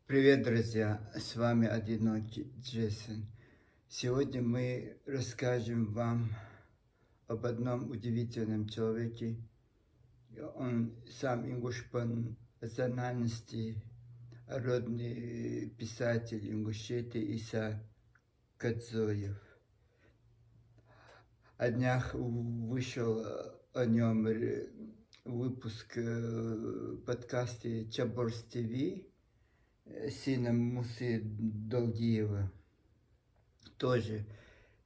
Привет, друзья! С вами Одинокий Джейсон. Сегодня мы расскажем вам об одном удивительном человеке. Он сам ингуш по национальности, родный писатель Ингушетии Иса Кадзоев. На днях вышел о нем выпуск подкаста Чаборс ТВ сына Мусы Долгиева. Тоже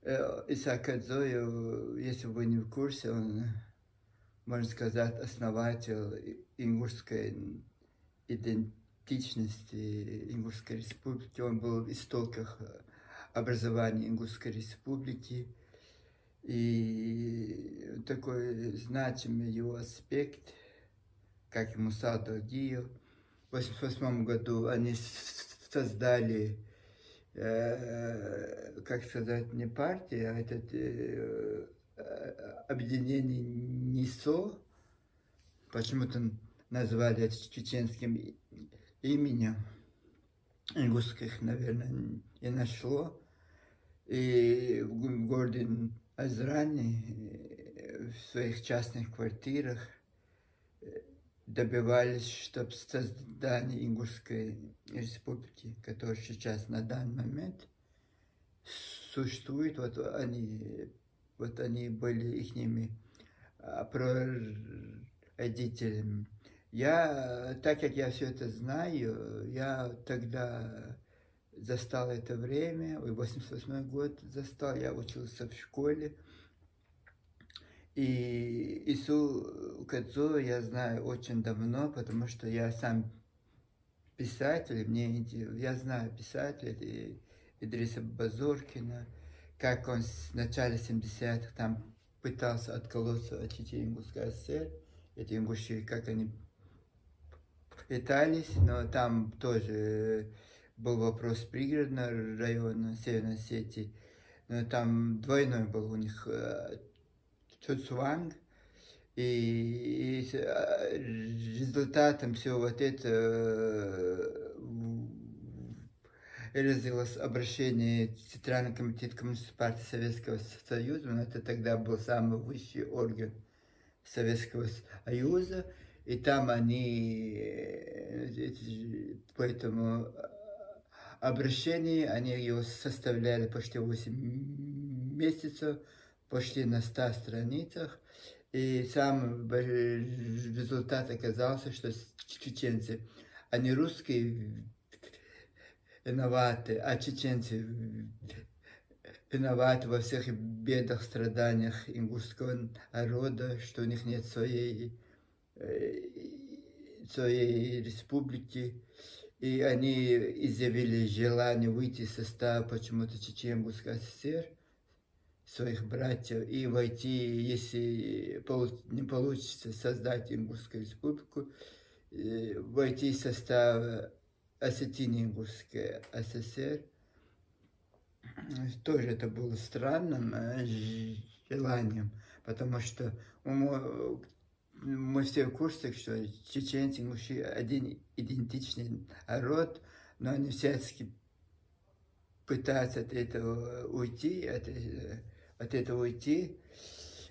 Иса Кадзоев, если вы не в курсе, он, можно сказать, основатель ингушской идентичности Ингушской республики. Он был в истоках образования Ингушской республики. И такой значимый его аспект, как и Муса Долгиев. В 1988 году они создали, как сказать, не партию, а объединение НИСО, почему-то назвали это чеченским именем, ингушских, наверное, не нашло. И в городе Азрани, в своих частных квартирах, добивались, чтобы создание Ингушской республики, которая сейчас на данный момент существует, вот они были ихними прародителями. Так как я все это знаю, я тогда застал это время, 88 год застал, я учился в школе. И Ису Кадзоева я знаю очень давно, потому что я сам писатель, я знаю писателя Идриса Базоркина, как он в начале 70-х там пытался отколоться от Чечено-Ингушской ССР, эти ингуши, как они пытались, но там тоже был вопрос пригородного района Северной Осетии, но там двойной был у них Цуцванг, и результатом всего вот этого развилось обращение Центрального комитета Коммунистической партии Советского Союза, но это тогда был самый высший орган Советского Союза, и там они по этому обращению, они его составляли почти 8 месяцев, почти на 100 страницах, и сам результат оказался, что чеченцы, они русские виноваты, а чеченцы виноваты во всех бедах, страданиях ингушского народа, что у них нет своей республики. И они изъявили желание выйти из состава почему-то Чечено-Ингушской ССР, своих братьев, и войти, если не получится создать Ингушскую республику, войти в состав Осетино-Ингушской ССР. Тоже это было странным желанием, потому что мы все в курсе, что чеченцы, ингуши один идентичный народ, но они всячески пытаются от этого уйти,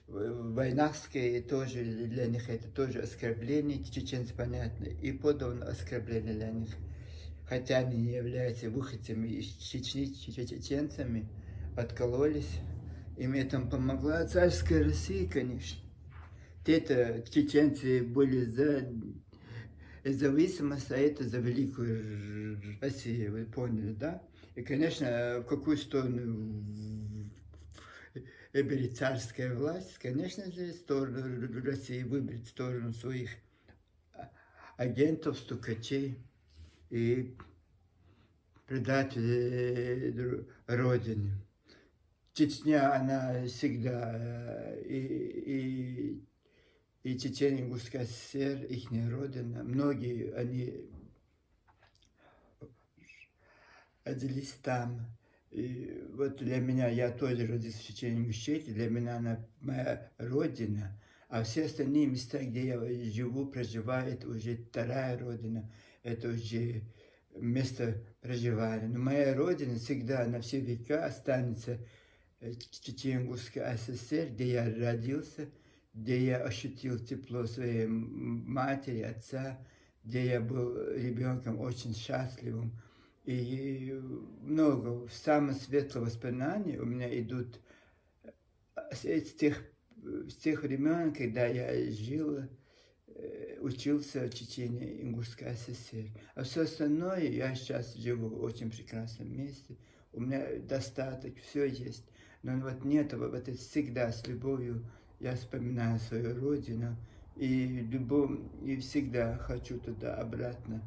Войнахские тоже для них это тоже оскорбление, чеченцы понятно, и подобное оскорбление для них. Хотя они не являются выходцами из Чечни, чеченцами, откололись. Им этому помогла царская Россия, конечно. Это чеченцы были за зависимость, а это за великую Россию, вы поняли, да? И, конечно, в какую сторону выберет царская власть? Конечно же, сторону России, выберет сторону своих агентов, стукачей и предателей Родины. Чечня, она всегда и Чечено-Ингушская ССР, их родина, многие они родились там. И вот для меня, я тоже родился в Чечено-Ингушетии, для меня она моя родина, а все остальные места, где я живу, проживаю, это уже вторая родина, это уже место проживания. Но моя родина всегда на все века останется Чечено-Ингушской ССР, где я родился, где я ощутил тепло своей матери, отца, где я был ребенком очень счастливым. И много самых светлых воспоминаний у меня идут с тех времен, когда я жил, учился в Чечено-Ингушской ССР. А все остальное, я сейчас живу в очень прекрасном месте, у меня достаток, все есть. Но вот нет, вот это всегда с любовью я вспоминаю свою родину, и всегда хочу туда обратно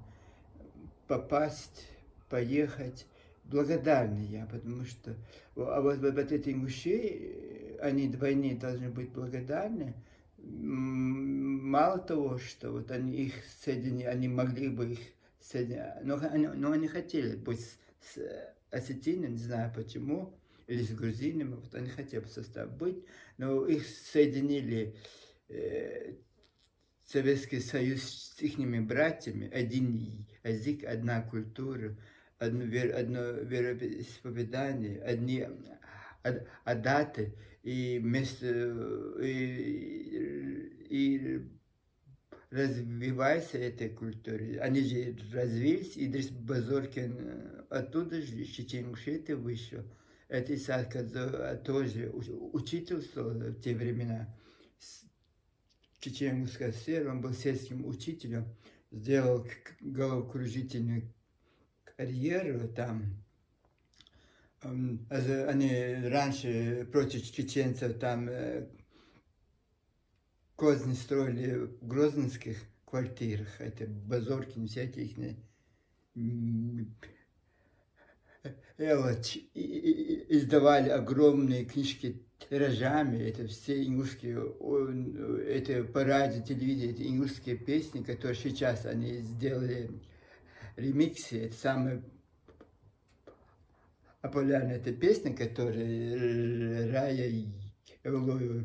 попасть, поехать. Благодарный я, потому что вот эти ингуши, они вдвойне должны быть благодарны. Мало того, что вот они их соединили, они могли бы их соединять, но они хотели быть с осетинами, не знаю почему, или с грузинами, вот они хотели в состав быть, но их соединили Советский Союз с их братьями, один язык, одна культура, одно вероисповедание, одни даты и место, и развивается этой культуре. Они же развились, Идрис Базоркин оттуда же, Чечен-Ингушетии вышел. Это Исаак тоже учительствовал в те времена. Чечено-Ингушской ССР, он был сельским учителем, сделал головокружительную карьеру там. Они раньше против чеченцев там козни строили в грозненских квартирах, это Базоркин, всякие их издавали огромные книжки тиражами, это все ингушские, это по радио, телевидению, это ингушские песни, которые сейчас они сделали ремиксы, это самая популярная эта песня, которую Рая Эвлоева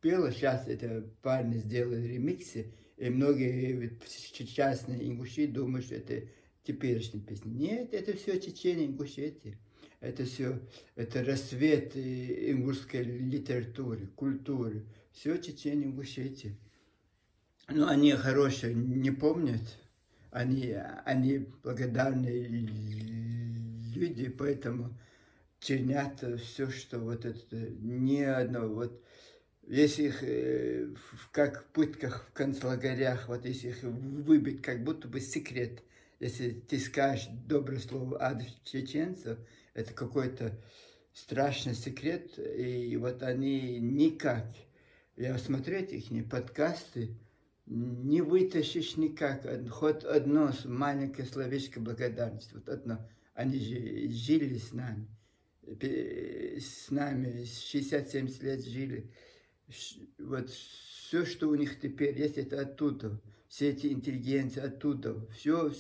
пела, сейчас это парни сделали ремиксы, и многие частные ингуши думают, что это теперешние песни. Нет, это все Чечено-Ингушетия. Это все, это рассвет ингушской литературы, культуры. Все Чечено-Ингушетия. Но они хорошие не помнят. Они благодарные люди, поэтому чернят все, что вот это, ни одно, вот, если их, как в пытках, в концлагерях, вот если их выбить, как будто бы секрет, если ты скажешь доброе слово адрес чеченцев, это какой-то страшный секрет, и вот они никак, я смотрю их подкасты, не вытащишь никак, хоть одно маленькое словечко благодарности, вот одно, они же жили с нами 60-70 лет жили, вот все, что у них теперь есть, это оттуда, все эти интеллигенции оттуда, все.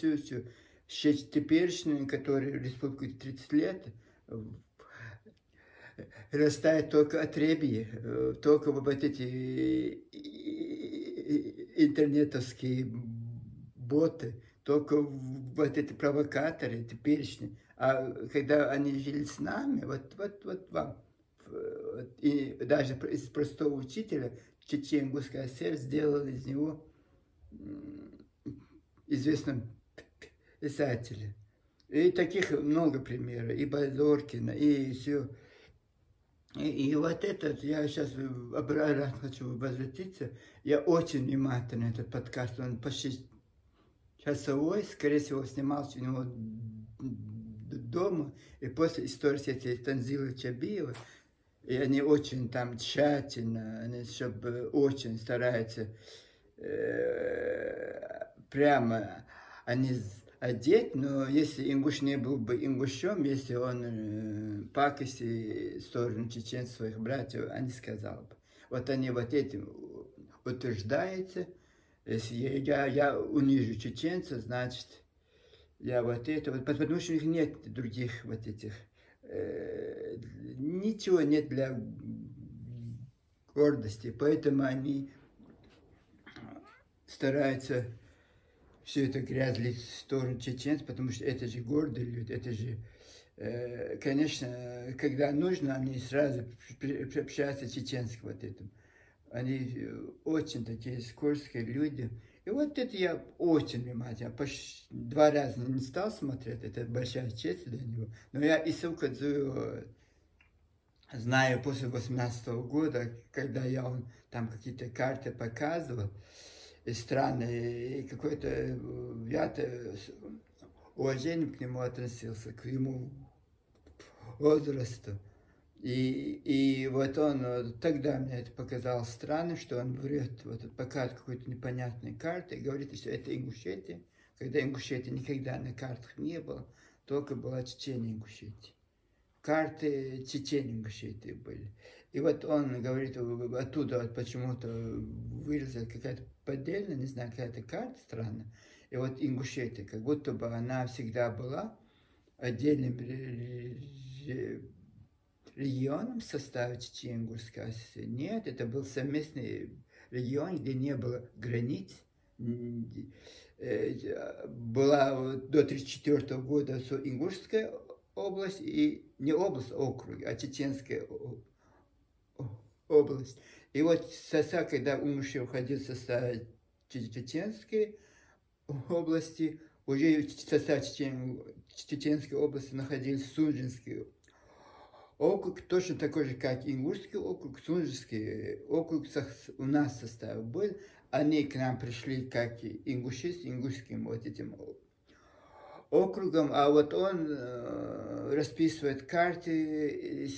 Теперешние, которые в республике 30 лет, растает только отребье, только вот эти интернетовские боты, только вот эти провокаторы теперешние. А когда они жили с нами, вот вам, и даже из простого учителя Чечено-Ингушская ССР сделала из него известного писателя. И таких много примеров, и Базоркина, и все. И вот этот, я сейчас обратно хочу возвратиться, я очень внимательно этот подкаст, он почти часовой, скорее всего, снимался у него дома, и после истории этой Танзилы Чабиева, и они очень там тщательно, они чтобы очень стараются прямо они одеть, но если ингуш не был бы ингушом, если он пакости в сторону чеченцев, своих братьев, они сказали бы. Вот они вот этим утверждаются, если я унижу чеченцев, значит, я вот это, вот, потому что у них нет других вот этих, ничего нет для гордости, поэтому они стараются все это грязли в сторону чеченцев, потому что это же гордые люди, это же, конечно, когда нужно, они сразу общаются чеченским вот этим. Они очень такие скользкие люди. И вот это я очень внимательно, почти 2 раза не стал смотреть, это большая честь для него. Но я Ису Кадзую знаю после 18-го года, когда я он там какие-то карты показывал, и страны, и какое-то, я-то с уважением к нему относился, к ему возрасту. И вот он, тогда мне это показалось странно, что он врет, вот показывает какую-то непонятную карту и говорит, что это Ингушетия, когда Ингушетия никогда на картах не было, только была Чечения Ингушетия. Карты Чечения Ингушетии были. И вот он говорит, оттуда вот почему-то вырезала какая-то поддельная, не знаю, какая-то карта странная. И вот Ингушетия, как будто бы она всегда была отдельным регионом в составе Чечено-Ингушской Ассоциации. Нет, это был совместный регион, где не было границ. Была до 1934 года Ингушская область, и не область, а округ, а Чеченская область. И вот когда Ингушия уходил в состав Чеченской области, уже в составе Чеченской области находился Сунжинский округ, точно такой же, как Ингушский округ, Сунжинский округ у нас состав был. Они к нам пришли как ингуши с ингушским вот этим округом, а вот он расписывает карты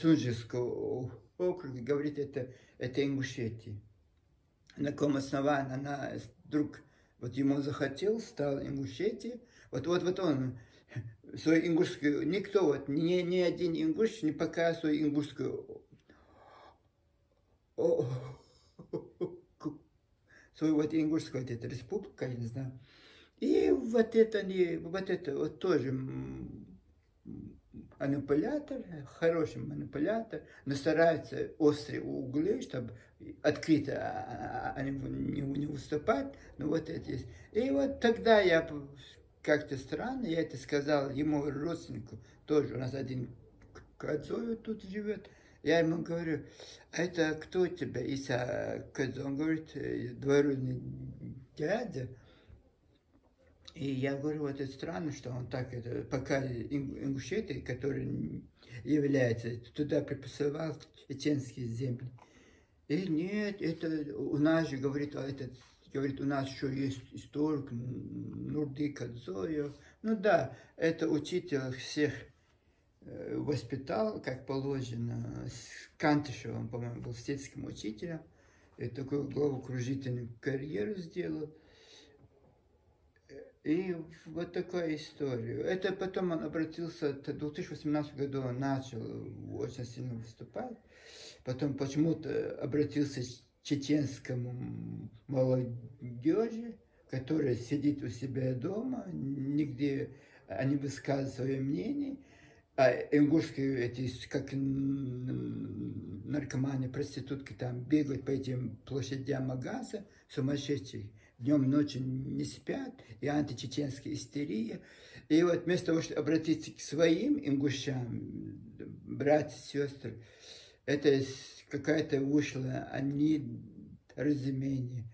Сунжинского округа, говорит, это Ингушетия. На каком основании она вдруг вот ему захотел, стал Ингушетией. Вот он свою ингушскую, никто, вот, ни один ингуш не показывает свою ингушскую, свою вот ингушскую, вот эта республика, я не знаю. И вот это вот тоже манипулятор, хороший манипулятор, но старается острые углы, чтобы открыто они не выступать, но вот это есть. И вот тогда я как-то странно, я это сказал ему, родственнику, тоже у нас один Кадзою тут живет, я ему говорю, а это кто у тебя, Иса Кадзо? Он говорит, двоюродный дядя. И я говорю, вот это странно, что он так это, пока Ингушетия, который является, туда припасовал чеченские земли. И нет, это у нас же, говорит, говорит, у нас еще есть историк Нурды Кадзоев. Ну да, это учитель всех воспитал, как положено. С Кантышевым, по-моему, был сельским учителем. И такую головокружительную карьеру сделал. И вот такая история. Это потом он обратился, в 2018 году он начал очень сильно выступать. Потом почему-то обратился к чеченскому молодежи, которая сидит у себя дома, нигде они высказывают свое мнение. А ингушские эти, как наркоманы, проститутки там бегают по этим площадям Агаса, сумасшедшие. Днем, ночью не спят, и античеченская истерия. И вот вместо того, чтобы обратиться к своим ингушам, братья, сестры, это какая-то вышла недоразумение.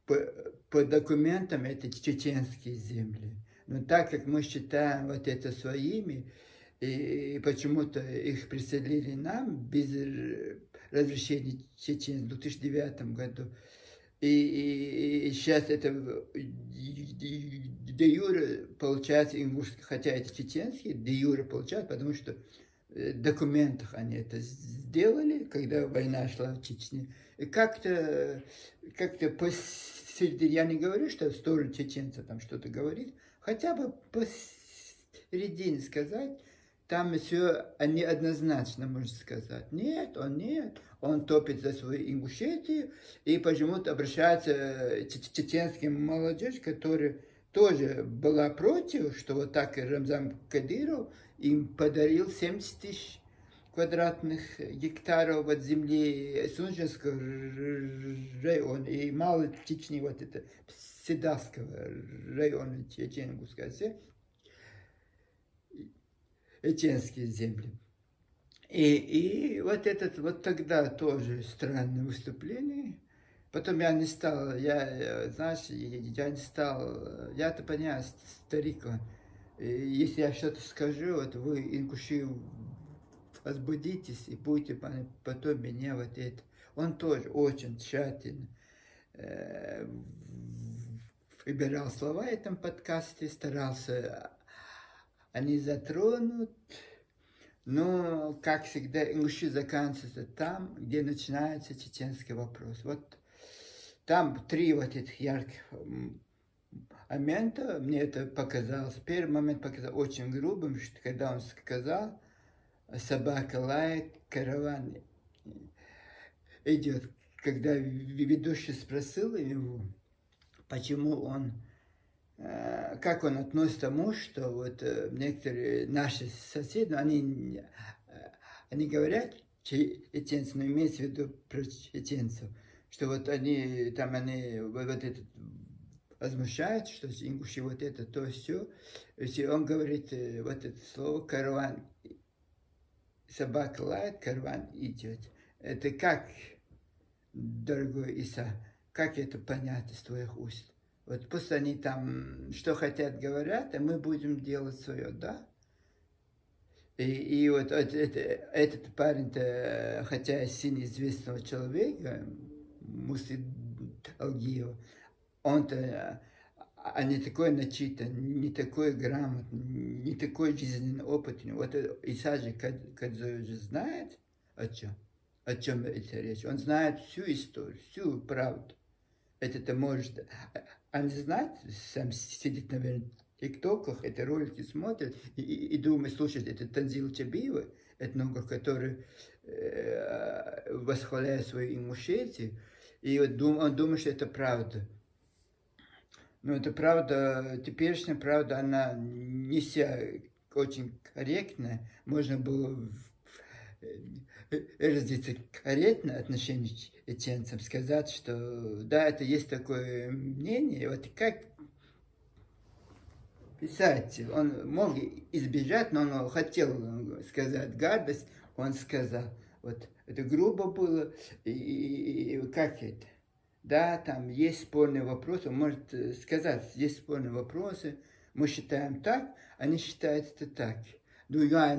По документам это чеченские земли. Но так как мы считаем вот это своими, и почему-то их присоединили нам без разрешения чеченцев в 2009 году, и сейчас это де юре получается ингушский, хотя это чеченские, де юре получается, потому что в документах они это сделали, когда война шла в Чечне. И как-то посередине, я не говорю, что в сторону чеченца там что-то говорит, хотя бы посередине сказать, там все неоднозначно, можно сказать. Нет, он топит за свою Ингушетию и почему-то обращается к чеченским молодежь, которая тоже была против, что вот так Рамзан Кадыров им подарил 70 тысяч квадратных гектаров от земли Сунжинского района и мало Чечни, вот это Седавского района Чечен-Ингушской Оссетии, чеченские земли. И вот этот, вот тогда тоже странное выступление. Потом я не стал, знаешь, я не стал, я-то понятно, старик. Если я что-то скажу, вот вы, ингуши, возбудитесь и будете потом меня вот это. Он тоже очень тщательно выбирал слова в этом подкасте, старался они затронуть. Но, как всегда, ингуши заканчиваются там, где начинается чеченский вопрос. Вот там три вот этих ярких момента. Мне это показалось. Первый момент показался очень грубым, что когда он сказал, собака лает, караван идет. Когда ведущий спросил его, почему он, как он относится к тому, что вот некоторые наши соседи, они говорят чеченцы, но имеется в виду про чеченцев, что вот они вот это возмущают, что ингуши вот это, то все. Если он говорит вот это слово караван, собака лает, караван идет. Это как, дорогой Иса, как это понять из твоих уст? Вот пусть они там что хотят говорят, а мы будем делать свое, да? И вот этот парень-то, хотя сын известного человека, Мусы Алгиева, он-то не такой начитан, не такой грамотный, не такой жизненный опытный. Вот Исаджи Кадзой же знает о чем это речь. Он знает всю историю, всю правду. Это может... Он знает, сам сидит, наверное, в ТикТоках, эти ролики смотрит и думает, слушает, это Танзил Чабиева, этнограф, который восхваляет свои ингушетии, и вот он думает, что это правда. Но это правда, теперешняя правда, она не вся очень корректная. Можно было выразиться корректно отношение к чеченцам, сказать, что да, это есть такое мнение, вот как писать, он мог избежать, но он хотел сказать гадость, он сказал, вот это грубо было, и как это? Да, там есть спорные вопросы, он может сказать, есть спорные вопросы, мы считаем так, они считают это так. Ну, я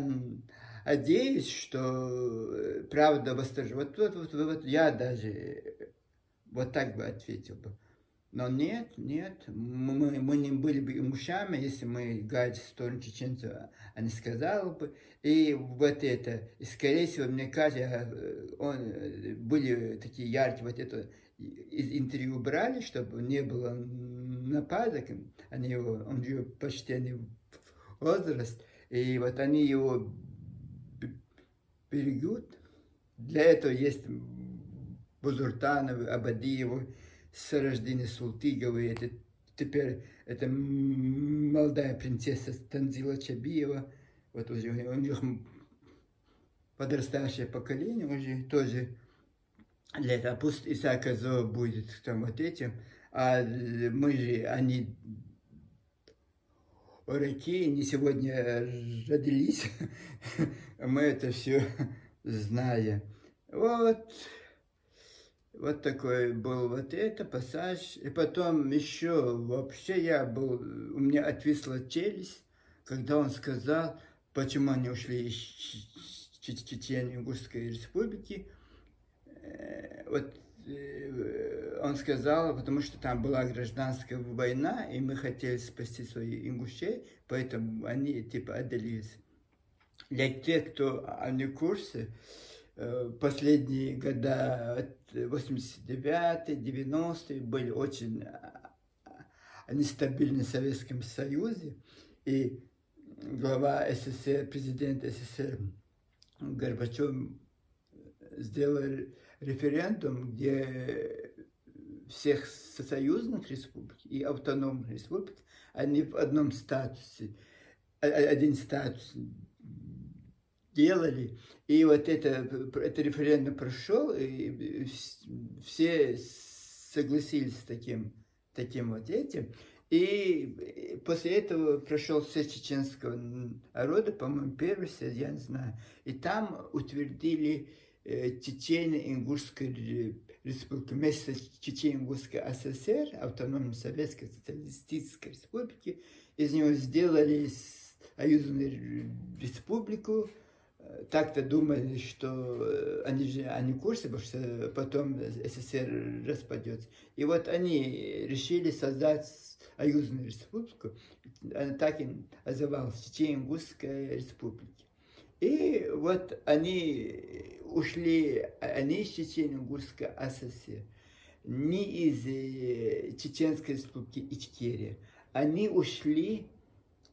надеюсь, что правда восторжествует. Вот я даже вот так бы ответил бы. Но нет, мы не были бы ингушами, если мы гадили в сторону чеченцев, а не сказал бы. И вот это, и скорее всего, мне кажется, были такие яркие, вот это, из интервью брали, чтобы не было нападок, он же почтенный возраст, и вот они его берегут. Для этого есть Бузуртановы, Абадиевы, с рождения Султыговой, это теперь это молодая принцесса Танзила Чабиева, вот уже у них подрастающее поколение уже тоже для этого. Пусть Иса Кадзо будет там вот этим, а мы же, они дураки, не сегодня родились, мы это все знаем. Вот такой был вот это пассаж. И потом еще вообще у меня отвисла челюсть, когда он сказал, почему они ушли из Чечен-Ингушской республики. Вот он сказал, потому что там была гражданская война, и мы хотели спасти своих ингушей, поэтому они типа отдалились. Для тех, кто не в курсе, последние года, 89-е, 90-е, были очень нестабильны в Советском Союзе, и глава СССР, президент СССР Горбачев сделал референдум, где всех союзных республик и автономных республик, они в одном статусе, один статус делали, и вот это референдум прошел, и все согласились с таким таким вот этим. И после этого прошел съезд чеченского народа, по-моему, первый съезд, я не знаю. И там утвердили Чечено-Ингушскую республику вместо Чечено-Ингушской ССР, автономной Советской Социалистической Республики. Из него сделали союзную республику. Так-то думали, что они в курсе, потому что потом СССР распадется. И вот они решили создать союзную республику. Она так и называлась Чечено-Ингушская республика. И вот они ушли, они из Чечено-Ингушской ССР, не из Чеченской республики Ичкерия. Они ушли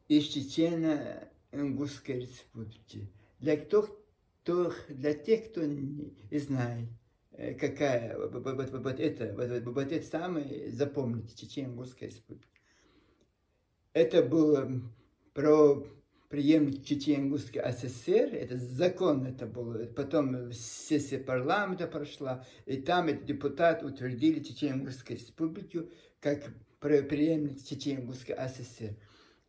из Чечено-Ингушской республики. Для тех, кто не знает, какая вот это самое, запомните, Чечено-Ингушская республика. Это было про преемник Чечено-Ингушской ССР, это закон это было. Потом сессия парламента прошла, и там эти депутаты утвердили Чечено-Ингушскую республику как преемник Чечено-Ингушской ССР.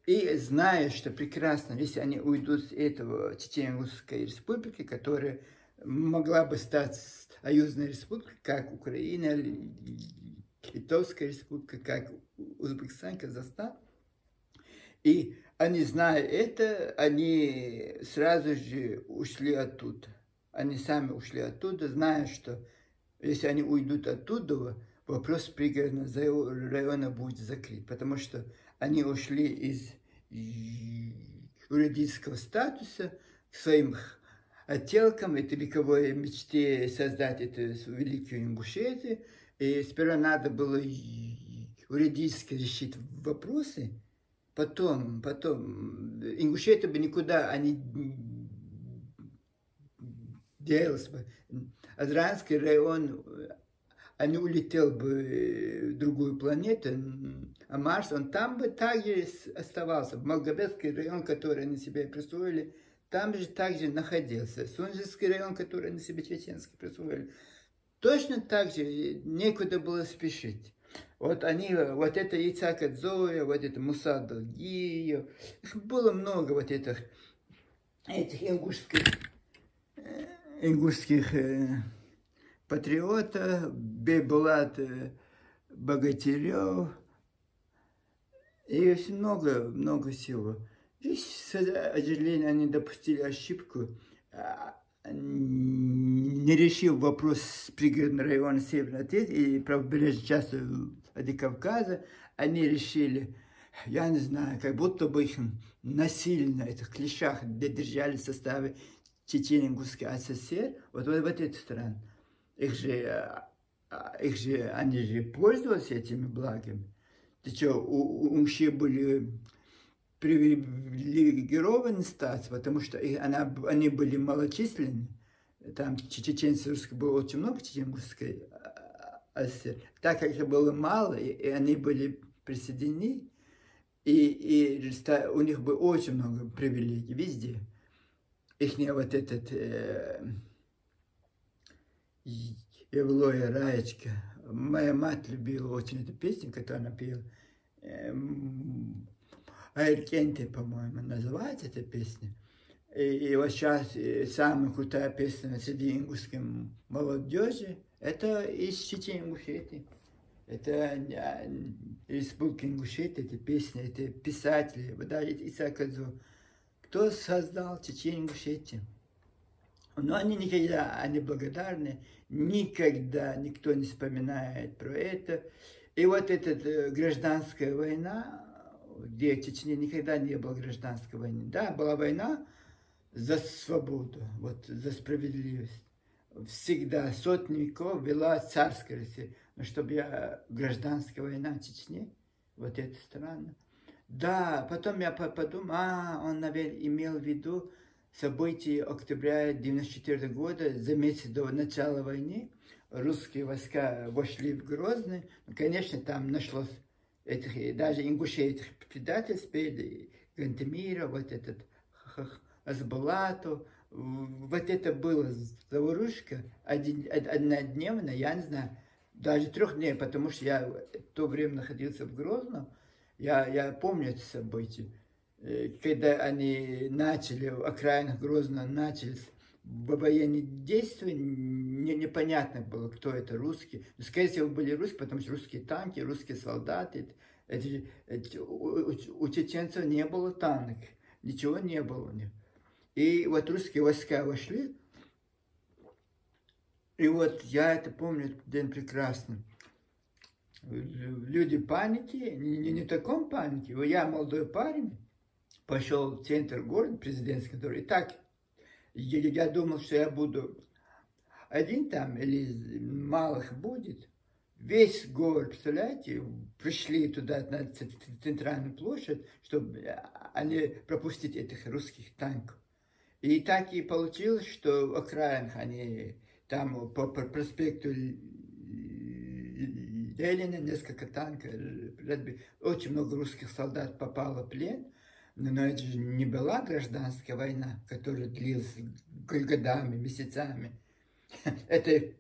И зная, что прекрасно, если они уйдут с этого Чечено-Ингушской республики, которая могла бы стать союзной республикой, как Украина, Литовская республика, как Узбекистан, Казахстан. И они, зная это, они сразу же ушли оттуда. Они сами ушли оттуда, зная, что если они уйдут оттуда, вопрос пригородного района будет закрыт, потому что они ушли из юридического статуса к своим отделкам, этой вековой мечте создать эту великую Ингушетию. И сперва надо было юридически решить вопросы, потом Ингушетия бы никуда они делась бы. Азранский район, они улетел бы в другую планету, а Марс, он там бы также оставался. Волгоградский район, который они себе присвоили, там же также находился. Сунжский район, который они себе чеченский присвоили, точно так же некуда было спешить. Вот они, вот это Ицхак Адзоя, вот это Муса Далгиев, их было много вот этих ингушских патриотов, Бейбулат Богатырев, и много всего. И, к сожалению, они допустили ошибку, не решив вопрос с пригородным районом Северной Осетии и правобережной части Владикавказа, они решили, я не знаю, как будто бы их насильно, этих клещах, держали в составе Чечено-Ингушской ССР, вот в этой стране. Они же пользовались этими благами. Ты что, у мужчин были привилегированный статус, потому что они были малочисленны. Там чеченцев русских было очень много, Чечено-Ингушской ССР. Так как это было мало, и они были присоединены, и у них было очень много привилегий везде. Ихняя вот этот Евлоя Раечка, моя мать любила очень эту песню, которую она пела. Айркенте, по-моему, называется эта песня. И вот сейчас самая крутая песня среди ингушской молодежи, это из Чечено-Ингушетии. Это республика Ингушетия, эти песни, эти писатели, да, Ицхак Адзо. Кто создал Чечено-Ингушетию? Но они никогда, они благодарны, никогда никто не вспоминает про это. И вот эта гражданская война, где в Чечне никогда не было гражданской войны. Да, была война за свободу, вот, за справедливость. Всегда, сотни веков вела царская Россия. Но чтобы гражданская война в Чечне, вот это странно. Да, потом я подумал, он, наверное, имел в виду события октября 1994 года, за месяц до начала войны. Русские войска вошли в Грозный. Ну, конечно, там нашлось даже ингушей этих предательств, Гантемира, вот этот Азбалату. Вот это была заварушка однодневная, я не знаю, даже 3 дней, потому что я в то время находился в Грозном, я помню это событие. Когда они начали, в окраинах Грозного начались военные действия, непонятно было, кто это, русские. Но, скорее всего, были русские, потому что русские танки, русские солдаты. У чеченцев не было танков, ничего не было у них. И вот русские войска вошли, и вот я это помню, этот день прекрасно. Люди паники, не таком панике. Я молодой парень, пошел в центр города, президентский, который и так, я думал, что я буду один там, или мало их будет. Весь город, представляете, пришли туда, на центральную площадь, чтобы они пропустить этих русских танков. И так и получилось, что в окраинах они там по проспекту Ленина несколько танков, очень много русских солдат попало в плен. Но это же не была гражданская война, которая длилась годами, месяцами. Это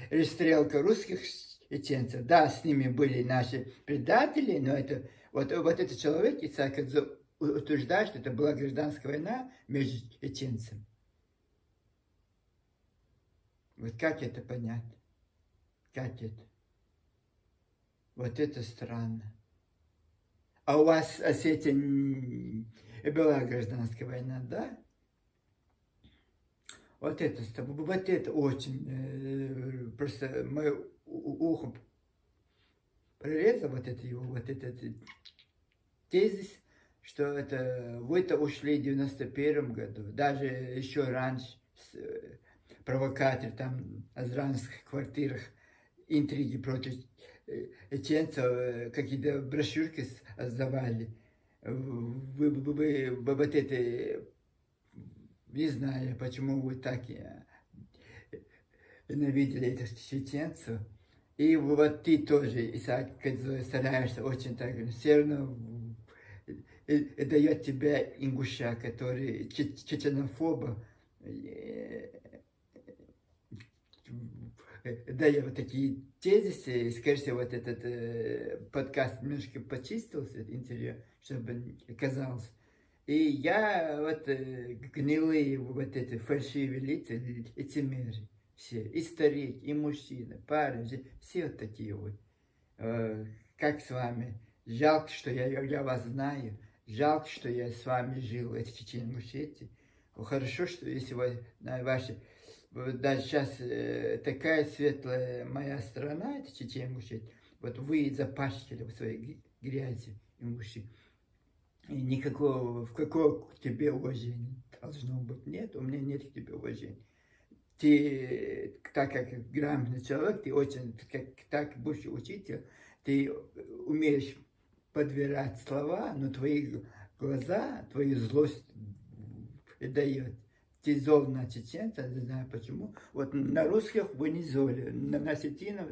перестрелка русских чеченцев. Да, с ними были наши предатели, но это вот этот человек, Исаак, утверждает, что это была гражданская война между чеченцами. Вот как это понять? Как это? Вот это странно. А у вас Осетия была гражданская война, да? Вот это очень, просто мое ухо прорезал вот этот тезис, что это вы-то ушли в 91 году, даже еще раньше, провокаторы там в азранских квартирах, интриги против чеченцев, какие-то брошюрки сдавали. Вы вот это, не знаю, почему вы так ненавидели этих чеченцев. И вот ты тоже, Исаак, стараешься очень так, все равно дает тебя ингуша, который чеченофоба, дает вот такие тезисы, и, скорее всего, вот этот подкаст немножко почистился, интервью, чтобы казалось. И я вот гнилые вот эти фальшивые лица, лицемеры, все, и старик, и мужчина, парень, все вот такие вот. Как с вами? Жалко, что я вас знаю, жалко, что я с вами жил, это Чечен-Ингушетия. Хорошо, что если вы ваши... Даже сейчас такая светлая моя страна, это Чечен-Ингушетия, вот вы запачкали в своей грязи, ингуши. И никакого к тебе уважения должно быть. Нет, у меня нет к тебе уважения. Ты, так как грамотный человек, ты очень, так бывший учитель, ты умеешь подбирать слова, но твои глаза, твою злость дает. Ты зол на чеченца, не знаю почему. Вот на русских вы не золи, на осетинов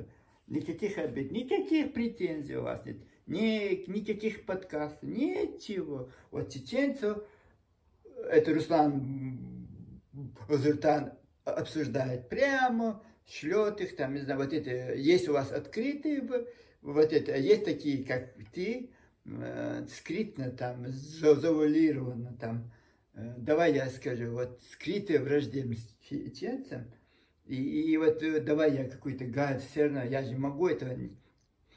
никаких обид, никаких претензий у вас нет. Никаких подкастов, ничего. Вот чеченцев, это Руслан Узуртан обсуждает прямо, шлет их, там, не знаю, вот это, есть у вас открытые, вот это, есть такие, как ты, скрытно там, завуалировано там, давай я скажу, вот скрытая враждебность чеченцам, и вот давай я какой-то гад, все равно, я же могу этого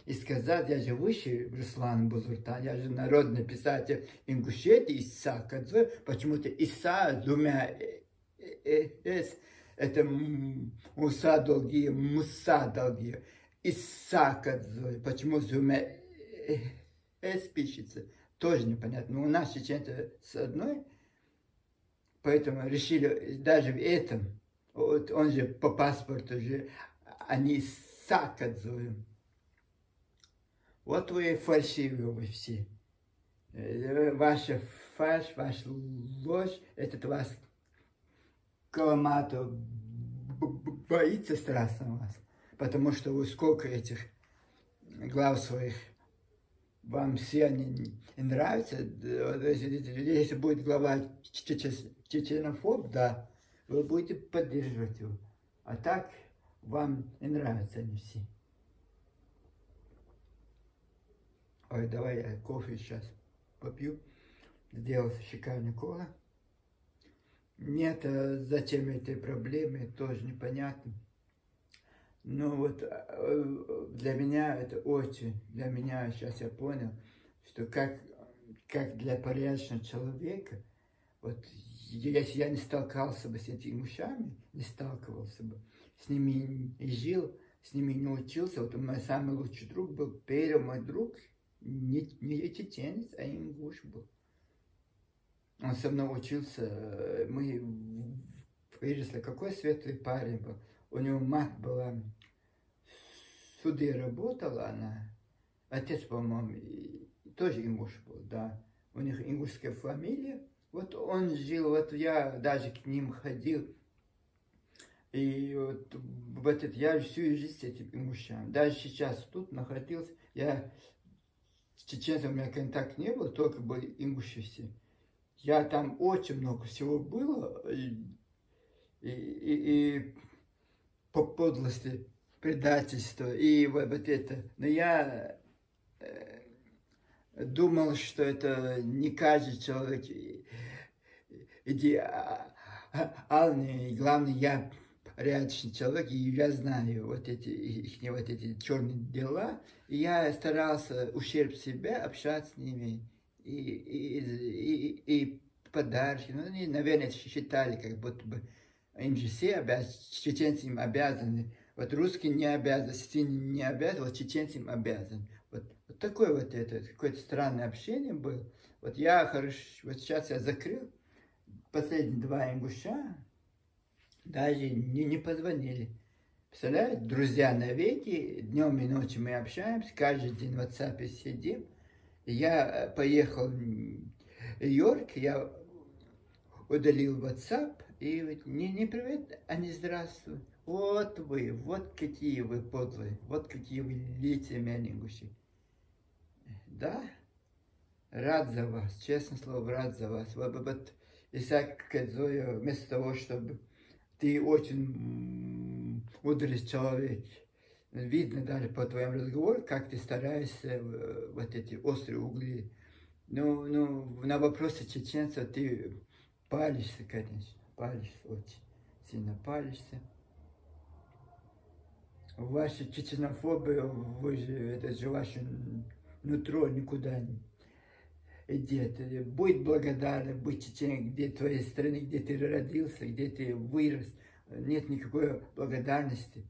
и сказать, я же выше Руслан Бузуртан, я же народный писатель Ингушетии, Иса Кадзой, почему-то Иса с двумя «с», это Муса долгие, Муса долгие, Иса Кадзой, почему с двумя «с» пишется, тоже непонятно, но у нас чеченцы с одной, поэтому решили даже в этом, вот он же по паспорту же, они Иса Кадзой. Вот вы фальшивые вы все. Ваша фальшь, ваша ложь, этот вас Каламатов боится страстно вас. Потому что вы сколько этих глав своих, вам все они нравятся. Если будет глава чеченофоб, да, вы будете поддерживать его. А так вам не нравятся они все. Ой, давай я кофе сейчас попью. Сделал шикарный кола. Нет, зачем эти проблемы, тоже непонятно. Но вот для меня это очень, для меня сейчас я понял, что как для порядочного человека, вот если я не сталкивался бы с этими мужчинами, не сталкивался бы, с ними не жил, с ними не учился, вот мой самый лучший друг был, первый мой друг, не чеченец, а ингуш был. Он со мной учился, мы выросли, какой светлый парень был. У него мать была, в суде работала она, отец, по-моему, тоже ингуш был, да. У них ингушская фамилия. Вот он жил, вот я даже к ним ходил. И вот я всю жизнь с этим ингушам. Даже сейчас тут находился, я с чеченцем у меня контакт не был, только были ингуши все. Я там очень много всего было, и по подлости, предательства, и вот это. Но я думал, что это не каждый человек идеальный, и главное, я порядочный человек, и я знаю вот эти вот эти черные дела, и я старался ущерб себя, общаться с ними, и подарки, ну, они, наверное, считали, как будто бы им же все обязаны, чеченцы им обязаны, вот русские не обязаны, синий не обязаны, вот чеченцы им обязаны. Вот такое вот это, какое-то странное общение было. Вот я хорошо, вот сейчас я закрыл, последние 2 ингуша даже не позвонили. Представляете, друзья навеки, днем и ночью мы общаемся, каждый день в WhatsApp сидим. Я поехал в Нью-Йорк, я удалил WhatsApp, и не привет, а не здравствуй. Вот вы, вот какие вы подлые, вот какие вы лицемерные ингуши. Да, рад за вас, честное слово, рад за вас. Вот Исаак Кадзоя, вместо того, чтобы ты очень мудрый человек, видно даже по твоему разговору, как ты стараешься вот эти острые угли. Ну, на вопросы чеченца ты палишься, конечно, палишься, очень сильно палишься. Ваша чеченофобия, вы же, это же ваше нутро никуда не идет. Будь благодарен, будь чечен, где твоей страны, где ты родился, где ты вырос. Нет никакой благодарности.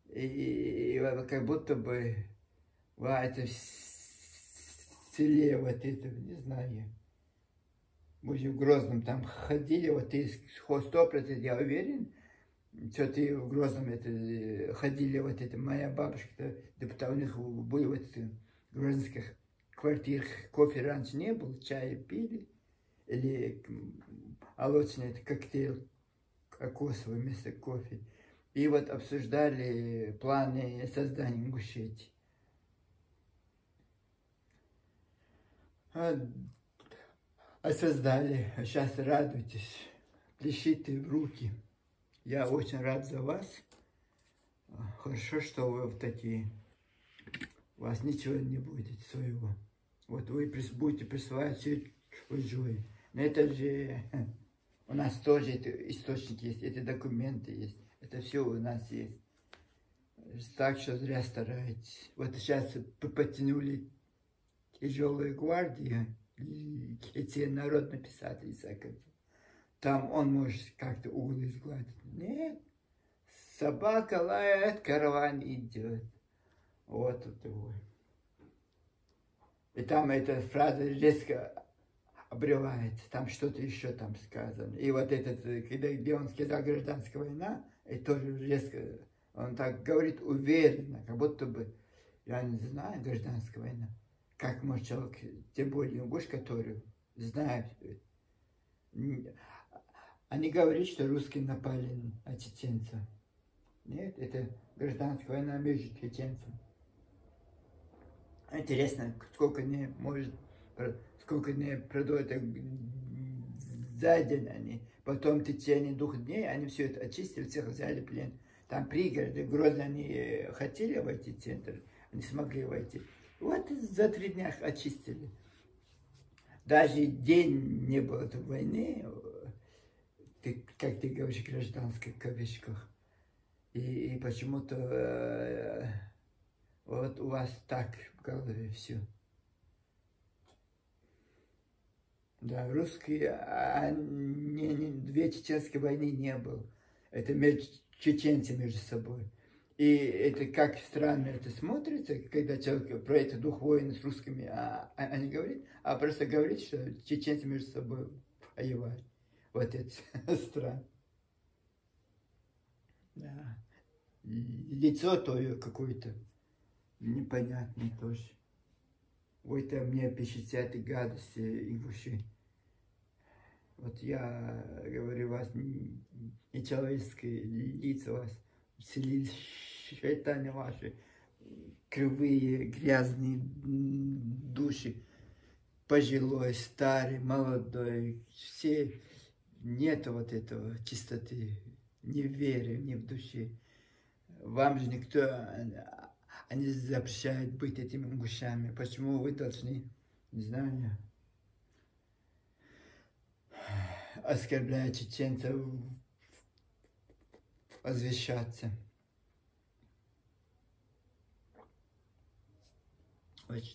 И как будто бы это в селе, вот это, не знаю. Мы же в Грозном там ходили, вот ты 100%, я уверен, что ты в Грозном это, ходили, вот это, моя бабушка, депутат, у них были вот это, в грозненских квартирах, кофе раньше не было, чай пили, или молочный это коктейль кокосовый вместо кофе. И вот обсуждали планы создания Ингушетии. А создали, сейчас радуйтесь, пляшите в руки. Я очень рад за вас. Хорошо, что вы вот такие. У вас ничего не будет своего. Вот вы будете присваивать все чужое. Но это же у нас тоже это источник есть, эти документы есть. Это все у нас есть. Так что зря стараетесь. Вот сейчас потянули тяжелую гвардию, эти народные писатели, там он может как-то углы сгладить. Нет, собака лает, караван идет. Вот это вот. И там эта фраза резко обрывается, там что-то еще там сказано. И вот этот, где он сказал гражданская война, и тоже резко, он так говорит уверенно, как будто бы, я не знаю, гражданская война. Как может человек, тем более ингуш, который знает, они говорят, что русские напали на чеченцев. Нет, это гражданская война между чеченцами. Интересно, сколько не продают за день они. Потом в течение 2 дней они все это очистили, всех взяли в плен. Там пригороды, Грозно они хотели войти в центр, не смогли войти. Вот за 3 дня очистили. Даже день не было этой войны, как ты говоришь, гражданской в кавычках. И почему-то вот у вас так в голове все. Да, русские, две чеченские войны не было. Это чеченцы между собой. И это как странно это смотрится, когда человек про это дух войны с русскими не говорит, а просто говорит, что чеченцы между собой воевали. Вот это странно. Да. Лицо то какое-то непонятное тоже. Ой, там мне пишет всякие гадости ингуши. Вот я говорю, у вас не человеческие лица, у вас вселились шайтаны ваши, кривые, грязные души, пожилой, старый, молодой, все, нет вот этого чистоты, ни в вере, ни в душе. Вам же никто не запрещает быть этими ингушами. Почему вы должны, не знаю, оскорбляя чеченцев, возвещаться?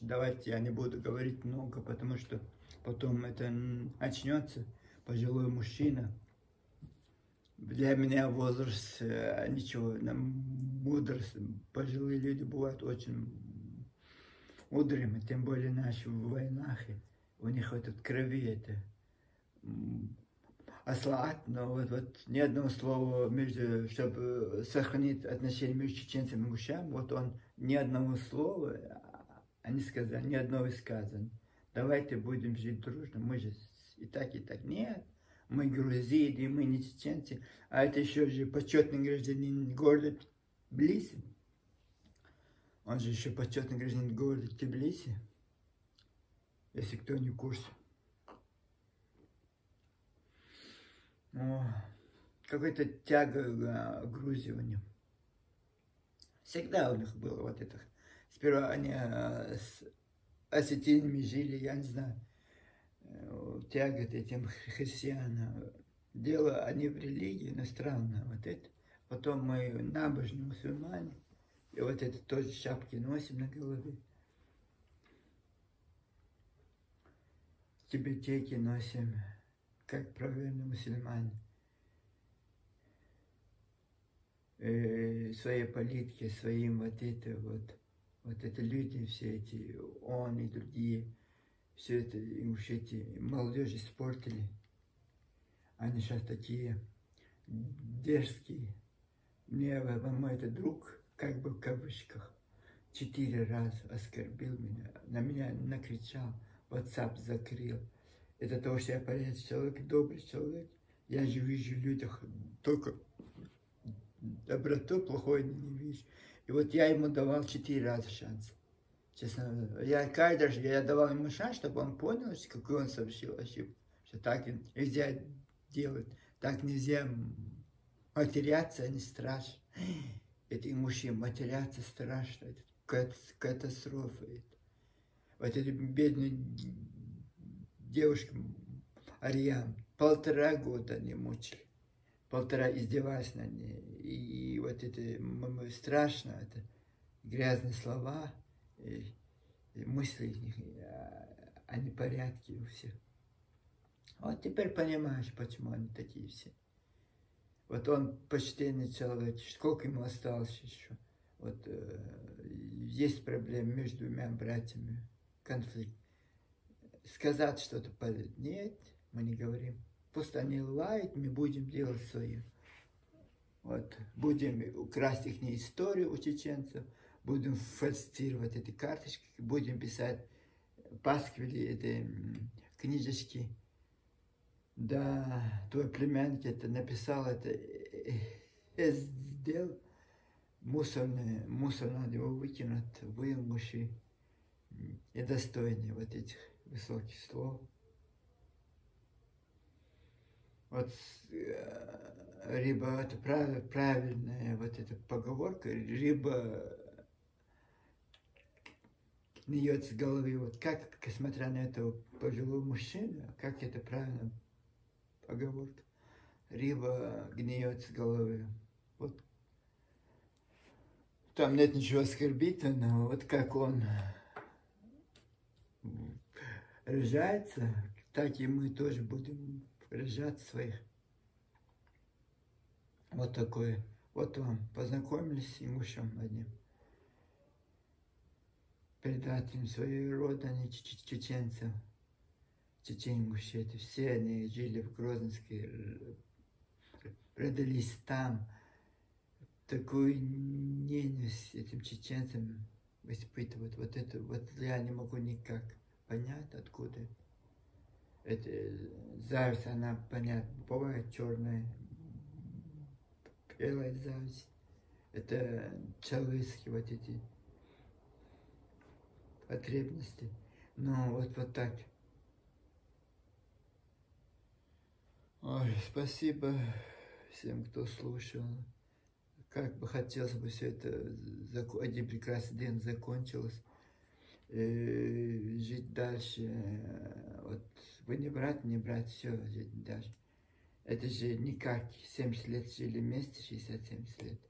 Давайте я не буду говорить много, потому что потом это начнется. Пожилой мужчина. Для меня возраст ничего, мудрость. Пожилые люди бывают очень мудрыми, тем более наши в войнах. У них вот от крови это ослаб, но вот ни одного слова, чтобы сохранить отношения между чеченцами и ингушами, вот он ни одного слова не сказал, ни одного сказано. Давайте будем жить дружно, мы же и так, и так. Нет, мы грузины, мы не чеченцы, а это еще же почетный гражданин города Тбилиси. Он же еще почетный гражданин города Тбилиси, если кто не в курсе. Какая-то тяга к Грузии у них. Всегда у них было вот это. Сперва они с осетинами жили, я не знаю, тяга к этим христианам. Дело они в религии, но странно вот это. Потом мы набожные мусульмане, и вот это тоже шапки носим на голове. Тибетеки носим, как правильно мусульмане. Своей политике, своим вот это люди, все эти, он и другие, все это, им уж эти молодежи испортили. Они сейчас такие дерзкие. Мне мой этот друг, как бы в кавычках, 4 раза оскорбил меня, на меня накричал, WhatsApp закрыл. Это то, что я порядочный человек, добрый человек. Я же вижу в людях только доброту, плохое не вижу. И вот я ему давал 4 раза шанс. Честно, я давал ему шанс, чтобы он понял, какой он совершил ошибку. Что так нельзя делать, так нельзя матеряться, не страшно. Это мужчин матеряться страшно, это катастрофа. Вот эти бедные девушки, Ариам, 1,5 года они мучили. 1,5 издеваясь над ней. И вот это страшно, это грязные слова, и мысли, о непорядке у всех. Вот теперь понимаешь, почему они такие все. Вот он почтенный человек, сколько ему осталось еще. Вот есть проблемы между 2 братьями, конфликт. Сказать что-то полезное. Нет, мы не говорим. Пусть они лают, мы будем делать свое. Вот, будем украсть их историю у чеченцев, будем фальсифицировать эти карточки, будем писать пасквили, эти книжечки. Да, твой племянник это написал, это сделал. Мусор надо его выкинуть, вы, мужи, недостойные вот этих высоких слов. Вот либо это правильная вот эта поговорка, либо гниет с головы. Вот как, смотря на этого пожилого мужчину, как это правильно поговорка? Рыба гниет с головы. Вот там нет ничего оскорбительного, вот как он рожается, так и мы тоже будем рожать своих. Вот такое. Вот вам познакомились с имущим одним предателем своей родины, чеченцев, чечен-ингуши. Это все они жили в Грозненске, родились там. Такую ненависть этим чеченцам испытывают. Вот это вот я не могу никак понять, откуда. Это зависть, она понятна. Бывает черная, белая зависть. Это человеческие вот эти потребности. Ну, вот так. Ой, спасибо всем, кто слушал. Как бы хотелось бы все это один прекрасный день закончилось. Жить дальше. Вот вы не брать, все, жить дальше. Это же никак 70 лет жили вместе, 60-70 лет.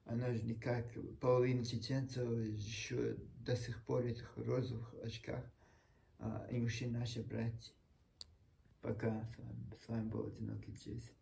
Оно же никак, половина чеченцев еще до сих пор в этих розовых очках. Ингуши наши братья. Пока с вами был Одинокий Джейсон.